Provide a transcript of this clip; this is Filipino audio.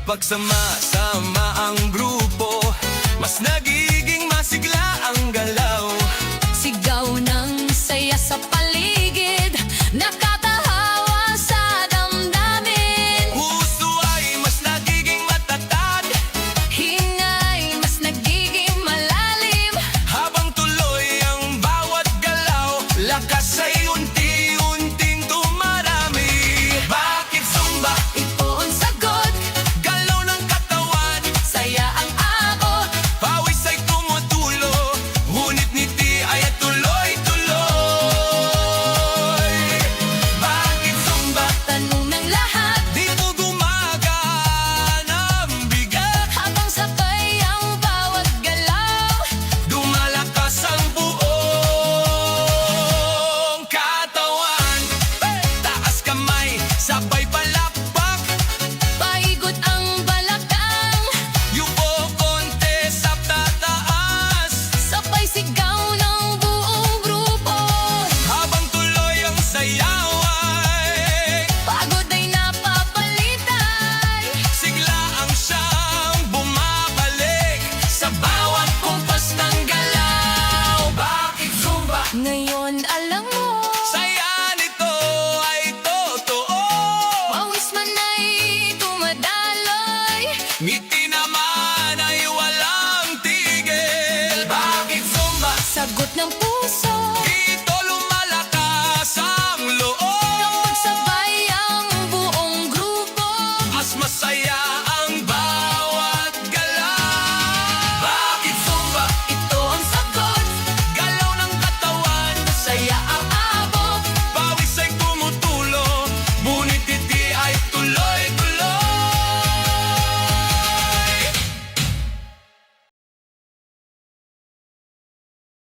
Kapag sama-sama ang grupo, mas nagiging masigla ang galaw. Sigaw ng saya sa paligid, nakatahawa sa damdamin. Puso ay mas nagiging matatag, Hingay mas nagiging malalim. habang tuloy ang bawat galaw, lakas ay unti-unting dumarami. Bakit Zumba? Ito ang sagot, Galaw ng katawan, saya ang abot. pawis ay tumutulo, ngunit ngiti ay tuloy-tuloy. Bakit Zumba? Tanong ng lahat, Dito gumagana ang bigat, habang sabay ang bawat galaw. dumalakas ang buong katawan. Taas kamay, sabay palakpak, Paikot ang balakang, yuko konti sa tataas, sabay sigaw ng buong grupo. habang tuloy ang sayaw ay Pagod ay napapalitay, sigla ang siyang bumabalik sa bawat kumpas ng galaw. Bakit Zumba? ngayon alam mo. Saya nito ay totoo, Pawis man ay dumadaloy, ngiti naman ay walang tigil. Bakit Zumba? sagot ng puso. Dito lumalakas ang loob, Pagsabay ang buong grupo, mas masaya